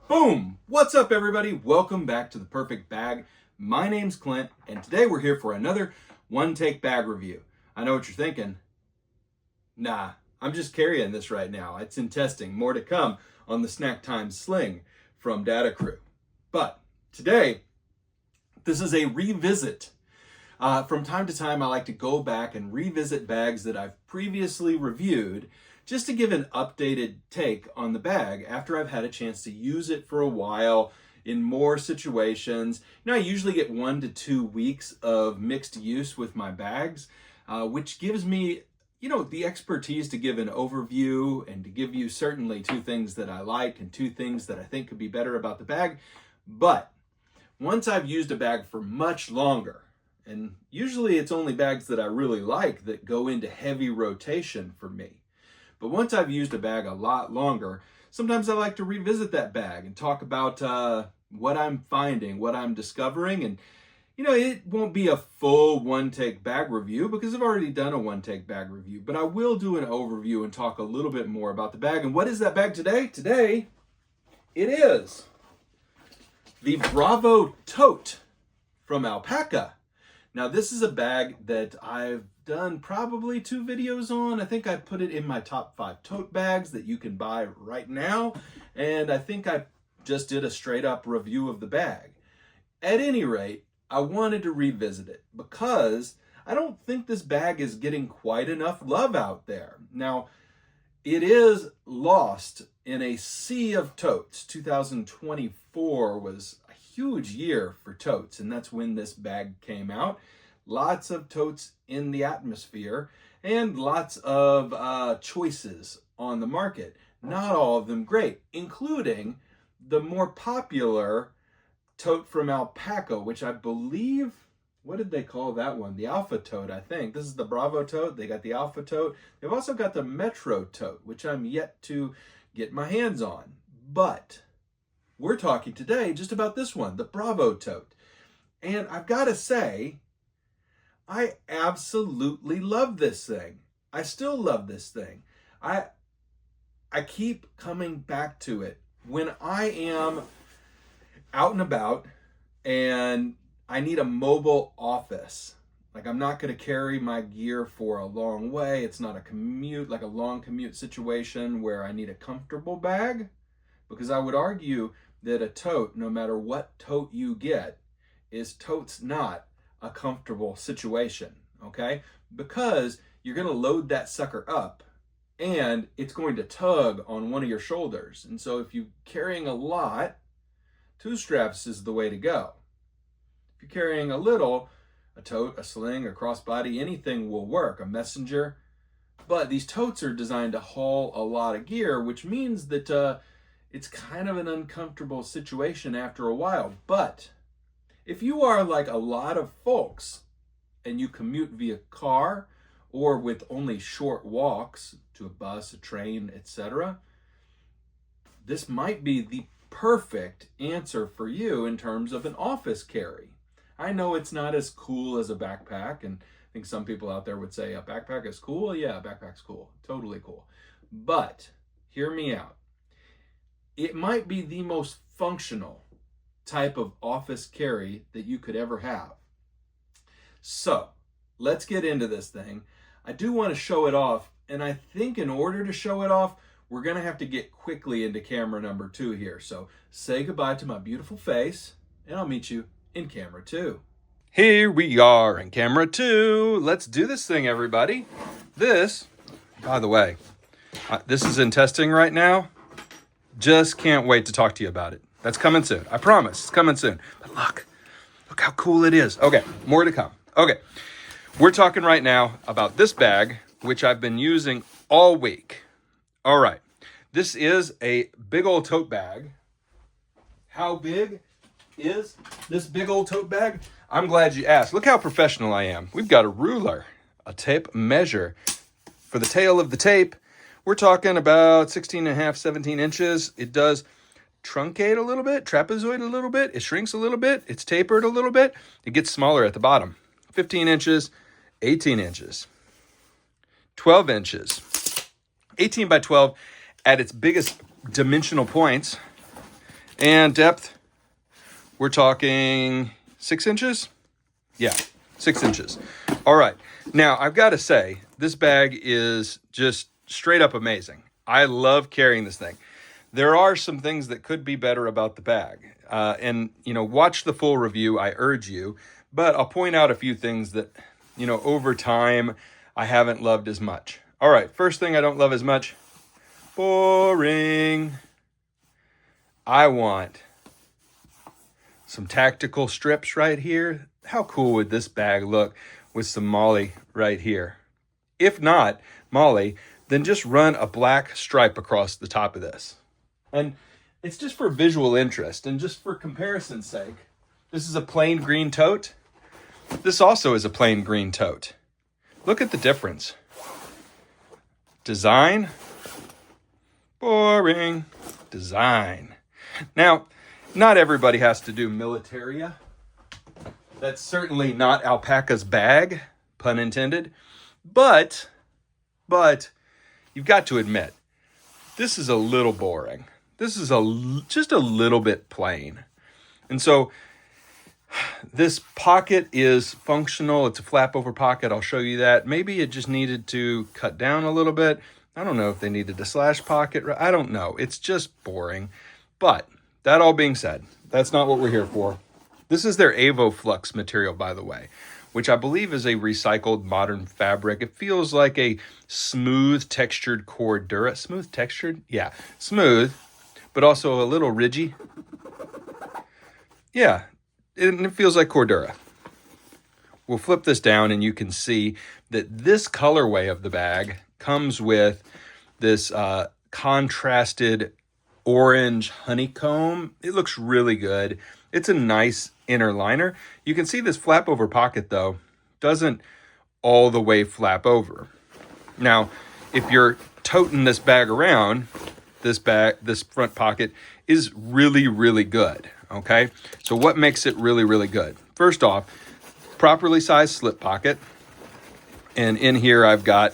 Boom! What's up, everybody? Welcome back to The Perfect Bag. My name's Clint, and today we're here for another one-take bag review. I know what you're thinking. Nah, I'm just carrying this right now. It's in testing. More to come on the Snack Time Sling from Data Crew. But today, this is a revisit. From time to time, I like to go back and revisit bags that I've previously reviewed just to give an updated take on the bag after I've had a chance to use it for a while in more situations. I usually get 1 to 2 weeks of mixed use with my bags, which gives me, the expertise to give an overview and to give you certainly 2 things that I like and 2 things that I think could be better about the bag. But once I've used a bag for much longer, and usually it's only bags that I really like that go into heavy rotation for me. But once I've used a bag a lot longer, sometimes I like to revisit that bag and talk about what I'm finding, what I'm discovering. And, it won't be a full one-take bag review because I've already done a one-take bag review. But I will do an overview and talk a little bit more about the bag. And what is that bag today? Today, it is the Bravo Tote from Alpaka. Now, this is a bag that I've done probably 2 videos on. I think I put it in my top 5 tote bags that you can buy right now. And I think I just did a straight up review of the bag. At any rate, I wanted to revisit it because I don't think this bag is getting quite enough love out there. Now, it is lost in a sea of totes. 2024 was a huge year for totes, and that's when this bag came out. Lots of totes in the atmosphere and lots of choices on the market. Not all of them great, including the more popular tote from Alpaka, which I believe, what did they call that one? The Alpha Tote, I think. This is the Bravo Tote. They got the Alpha Tote. They've also got the Metro Tote, which I'm yet to get my hands on. But we're talking today just about this one, the Bravo Tote. And I've got to say, I absolutely love this thing. I still love this thing. I keep coming back to it. When I am out and about and I need a mobile office, like I'm not going to carry my gear for a long way. It's not a commute, like a long commute situation where I need a comfortable bag, because I would argue that a tote, no matter what tote you get, tote's not a comfortable situation, okay? Because you're going to load that sucker up and it's going to tug on one of your shoulders. And so if you're carrying a lot, 2 straps is the way to go. If you're carrying a little, a tote, a sling, a crossbody, anything will work, a messenger. But these totes are designed to haul a lot of gear, which means that it's kind of an uncomfortable situation after a while. But if you are like a lot of folks and you commute via car or with only short walks to a bus, a train, etc., this might be the perfect answer for you in terms of an office carry. I know it's not as cool as a backpack, and I think some people out there would say a backpack is cool. Yeah, a backpack's cool. Totally cool. But hear me out. It might be the most functional type of office carry that you could ever have. So let's get into this thing. I do want to show it off, and I think in order to show it off, we're going to have to get quickly into camera number 2 here. So say goodbye to my beautiful face, and I'll meet you in camera 2. Here we are in camera 2. Let's do this thing, everybody. This, by the way, this is in testing right now. Just can't wait to talk to you about it. That's coming soon. I promise. It's coming soon. But look how cool it is. Okay, more to come. Okay, we're talking right now about this bag, which I've been using all week. All right, this is a big old tote bag. How big is this big old tote bag? I'm glad you asked. Look how professional I am. We've got a ruler, a tape measure. For the tail of the tape, we're talking about 16 and a half, 17 inches. It does truncate a little bit, trapezoid a little bit. It shrinks a little bit. It's tapered a little bit. It gets smaller at the bottom. 15 inches, 18 inches, 12 inches, 18 by 12 at its biggest dimensional points, And depth, we're talking 6 inches? Yeah, 6 inches. All right. Now, I've got to say, this bag is just straight up amazing. I love carrying this thing. There are some things that could be better about the bag. And, watch the full review, I urge you. But I'll point out a few things that, over time, I haven't loved as much. All right, first thing I don't love as much, boring. I want some tactical strips right here. How cool would this bag look with some Molly right here? If not Molly, then just run a black stripe across the top of this. And it's just for visual interest and just for comparison's sake. This is a plain green tote. This also is a plain green tote. Look at the difference. Design, boring, design. Now, not everybody has to do militaria. That's certainly not Alpaka's bag, pun intended. But you've got to admit, this is a little boring. This is just a little bit plain. And so this pocket is functional. It's a flap over pocket. I'll show you that. Maybe it just needed to cut down a little bit. I don't know if they needed to slash pocket. I don't know. It's just boring. But that all being said, that's not what we're here for. This is their AvoFlux material, by the way, which I believe is a recycled modern fabric. It feels like a smooth textured Cordura. Smooth textured? Yeah, smooth, but also a little ridgy. Yeah, it feels like Cordura. We'll flip this down and you can see that this colorway of the bag comes with this contrasted orange honeycomb. It looks really good. It's a nice inner liner. You can see this flap over pocket though doesn't all the way flap over. Now, if you're toting this bag around, this front pocket is really, really good. Okay, so what makes it really, really good? First off, properly sized slip pocket. And in here I've got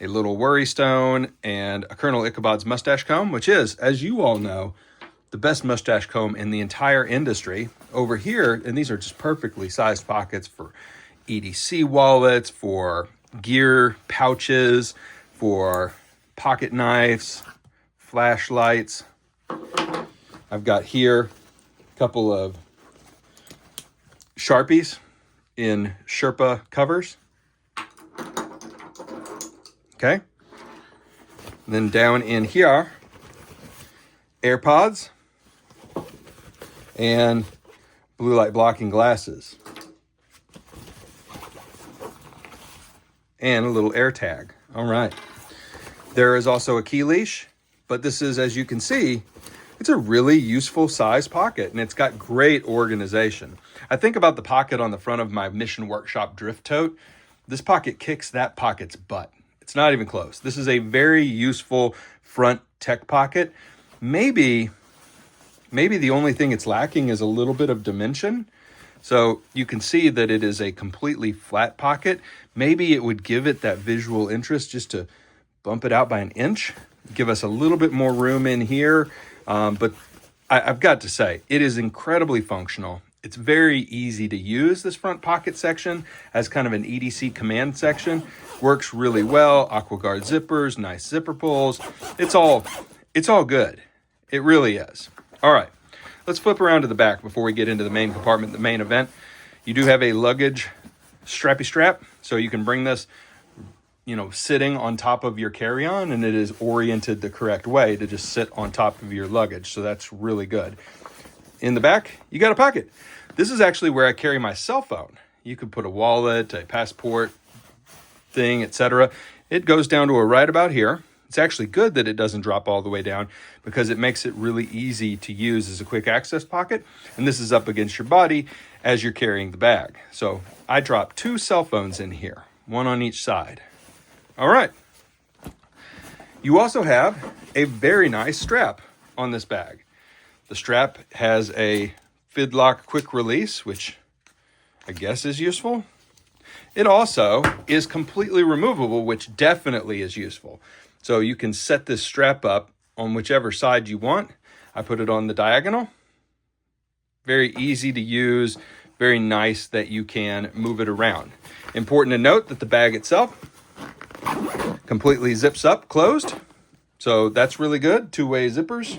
a little worry stone and a Colonel Ichabod's mustache comb, which is, as you all know, the best mustache comb in the entire industry. Over here, and these are just perfectly sized pockets for EDC wallets, for gear pouches, for pocket knives, flashlights. I've got here a couple of Sharpies in Sherpa covers. Okay. And then down in here, AirPods and blue light blocking glasses. And a little air tag. All right. There is also a key leash, but this is, as you can see, it's a really useful size pocket and it's got great organization. I think about the pocket on the front of my Mission Workshop drift tote. This pocket kicks that pocket's butt. It's not even close. This is a very useful front tech pocket. Maybe the only thing it's lacking is a little bit of dimension. So you can see that it is a completely flat pocket. Maybe it would give it that visual interest just to bump it out by an inch, give us a little bit more room in here. But I've got to say, it is incredibly functional. It's very easy to use, this front pocket section, as kind of an EDC command section. Works really well. AquaGuard zippers, nice zipper pulls. It's all good. It really is. All right, let's flip around to the back before we get into the main compartment, the main event. You do have a luggage strappy strap, so you can bring this, sitting on top of your carry-on, and it is oriented the correct way to just sit on top of your luggage. So that's really good. In the back, you got a pocket. This is actually where I carry my cell phone. You could put a wallet, a passport thing, etc. It goes down to right about here. It's actually good that it doesn't drop all the way down because it makes it really easy to use as a quick access pocket. And this is up against your body as you're carrying the bag. So I dropped 2 cell phones in here, one on each side. All right. You also have a very nice strap on this bag. The strap has a Fidlock quick release, which I guess is useful. It also is completely removable, which definitely is useful. So you can set this strap up on whichever side you want. I put it on the diagonal. Very easy to use, very nice that you can move it around. Important to note that the bag itself completely zips up closed. So that's really good. Two-way zippers.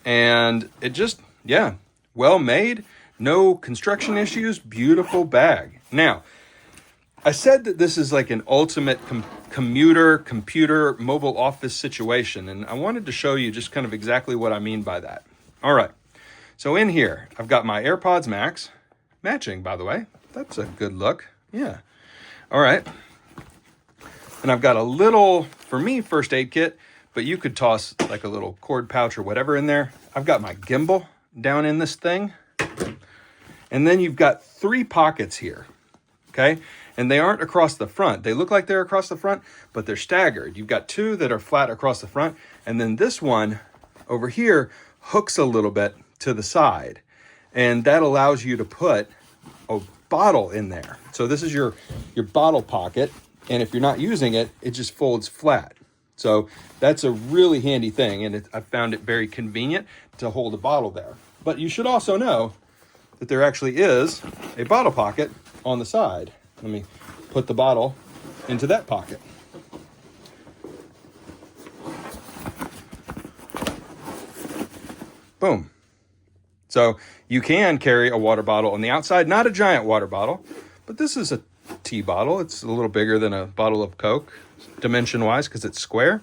And it just, yeah, well made. No construction issues. Beautiful bag. Now, I said that this is like an ultimate computer, mobile office situation. And I wanted to show you just kind of exactly what I mean by that. All right. So in here, I've got my AirPods Max. Matching, by the way. That's a good look. Yeah. All right. And I've got a little, for me, first aid kit, but you could toss like a little cord pouch or whatever in there. I've got my gimbal down in this thing. And then you've got 3 pockets here, okay? And they aren't across the front. They look like they're across the front, but they're staggered. You've got 2 that are flat across the front, and then this one over here hooks a little bit to the side. And that allows you to put a bottle in there. So this is your bottle pocket. And if you're not using it, it just folds flat. So that's a really handy thing. And I found it very convenient to hold a bottle there. But you should also know that there actually is a bottle pocket on the side. Let me put the bottle into that pocket. Boom. So you can carry a water bottle on the outside, not a giant water bottle, but this is a tea bottle. It's a little bigger than a bottle of Coke, dimension-wise, because it's square.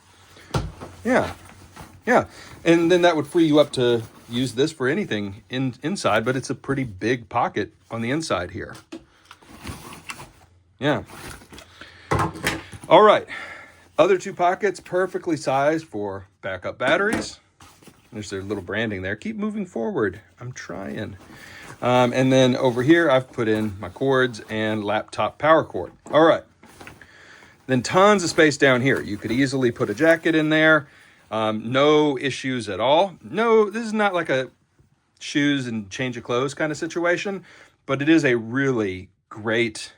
Yeah. And then that would free you up to use this for anything inside, but it's a pretty big pocket on the inside here. Yeah. All right. Other 2 pockets, perfectly sized for backup batteries. There's their little branding there. Keep moving forward. I'm trying. And then over here, I've put in my cords and laptop power cord. All right. Then tons of space down here. You could easily put a jacket in there. No issues at all. No, this is not like a shoes and change of clothes kind of situation, but it is a really great,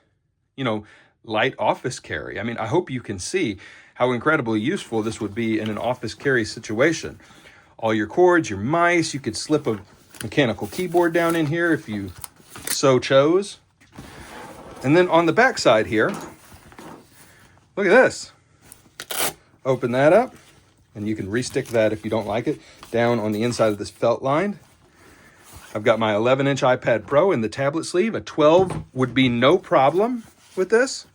light office carry. I mean, I hope you can see how incredibly useful this would be in an office carry situation. All your cords, your mice, you could slip a mechanical keyboard down in here if you so chose. And then on the back side here, look at this. Open that up, and you can restick that if you don't like it, down on the inside of this felt line. I've got my 11-inch iPad Pro in the tablet sleeve. A 12 would be no problem with this.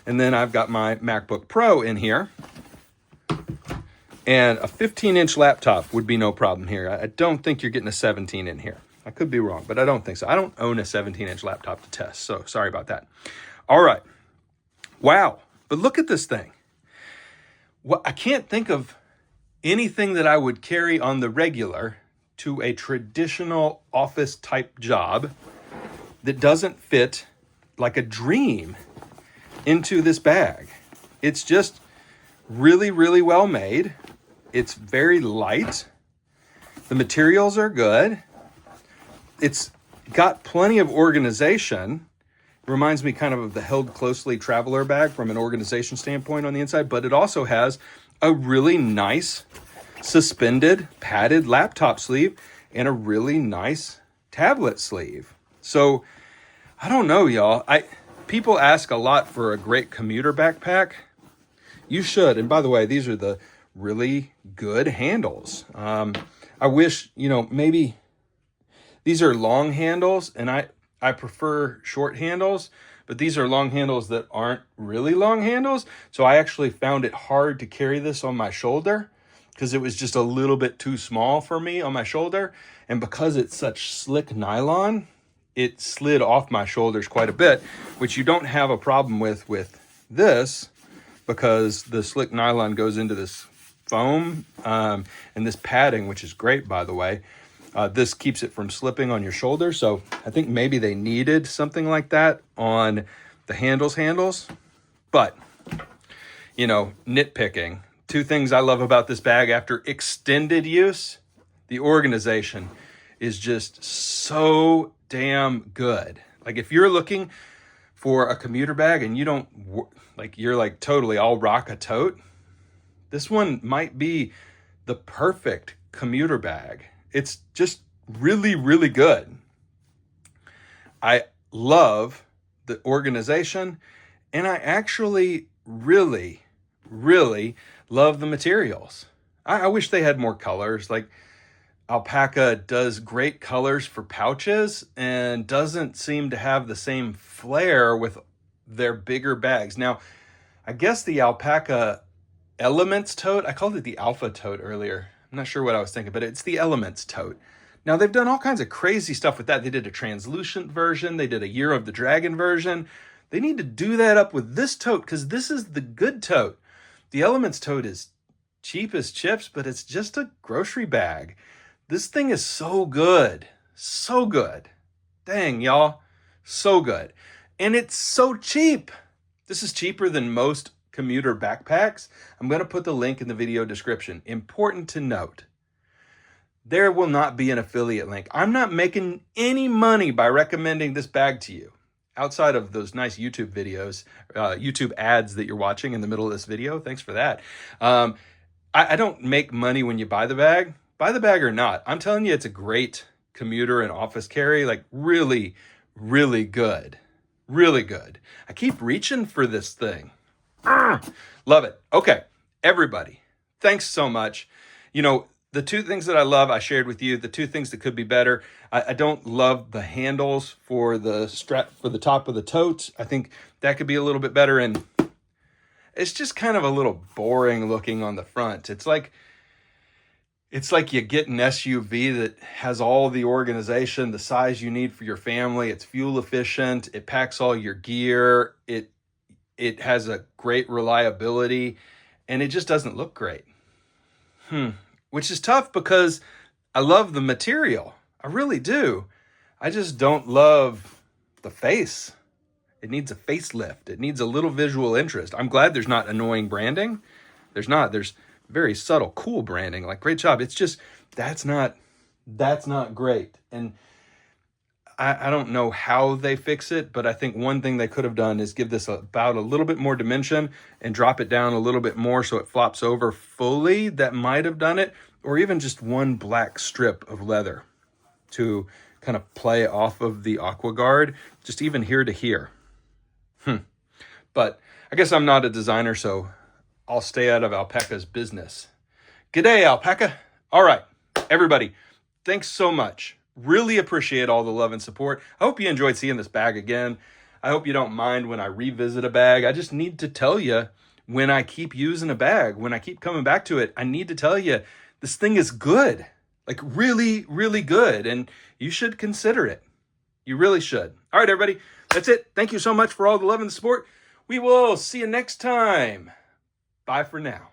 And then I've got my MacBook Pro in here. And a 15-inch laptop would be no problem here. I don't think you're getting a 17 in here. I could be wrong, but I don't think so. I don't own a 17-inch laptop to test, so sorry about that. All right. Wow. But look at this thing. Well, I can't think of anything that I would carry on the regular to a traditional office-type job that doesn't fit like a dream into this bag. It's just really, really well made. It's very light. The materials are good. It's got plenty of organization. It reminds me kind of the Held Closely Traveler bag from an organization standpoint on the inside, but it also has a really nice suspended padded laptop sleeve and a really nice tablet sleeve. So I don't know, y'all. People ask a lot for a great commuter backpack. You should. And by the way, these are the really good handles. I wish, maybe these are long handles, and I prefer short handles, but these are long handles that aren't really long handles. So I actually found it hard to carry this on my shoulder because it was just a little bit too small for me on my shoulder. And because it's such slick nylon, it slid off my shoulders quite a bit, which you don't have a problem with this because the slick nylon goes into this foam and this padding, which is great, by the way. This keeps it from slipping on your shoulder. So I think maybe they needed something like that on the handles. But, nitpicking. 2 things I love about this bag after extended use. The organization is just so damn good. Like if you're looking for a commuter bag and you don't, you're like totally, I'll rock a tote. This one might be the perfect commuter bag. It's just really, really good. I love the organization, and I actually really, really love the materials. I wish they had more colors. Like Alpaka does great colors for pouches and doesn't seem to have the same flair with their bigger bags. Now, I guess the Alpaka Elements tote, I called it the Alpha tote earlier. I'm not sure what I was thinking, but it's the Elements tote. Now, they've done all kinds of crazy stuff with that. They did a translucent version. They did a Year of the Dragon version. They need to do that up with this tote because this is the good tote. The Elements tote is cheap as chips, but it's just a grocery bag. This thing is so good. So good. Dang, y'all. So good. And it's so cheap. This is cheaper than most commuter backpacks. I'm going to put the link in the video description. Important to note, there will not be an affiliate link. I'm not making any money by recommending this bag to you outside of those nice YouTube videos, YouTube ads that you're watching in the middle of this video. Thanks for that. I don't make money when you buy the bag. Buy the bag or not, I'm telling you, it's a great commuter and office carry. Like really, really good. Really good. I keep reaching for this thing. Love it. Okay, everybody, thanks so much. You know, the two things that I love, I shared with you. The two things that could be better. I don't love the handles for the strap for the top of the tote. I think that could be a little bit better. And it's just kind of a little boring looking on the front. It's like you get an SUV that has all the organization, the size you need for your family. It's fuel efficient. It packs all your gear. It has a great reliability, and it just doesn't look great. Which is tough because I love the material. I really do. I just don't love the face. It needs a facelift. It needs a little visual interest. I'm glad there's not annoying branding. There's not. There's very subtle, cool branding. Like, great job. It's just, that's not great. And I don't know how they fix it, but I think one thing they could have done is give this about a little bit more dimension and drop it down a little bit more so it flops over fully. That might have done it. Or even just one black strip of leather to kind of play off of the Aqua Guard, just even here to here. But I guess I'm not a designer, so I'll stay out of Alpaka's business. G'day, Alpaka. All right, everybody, thanks so much. Really appreciate all the love and support. I hope you enjoyed seeing this bag again. I hope you don't mind when I revisit a bag. I just need to tell you when I keep using a bag, when I keep coming back to it, I need to tell you this thing is good, like really, really good. And you should consider it. You really should. All right, everybody, that's it. Thank you so much for all the love and support. We will see you next time. Bye for now.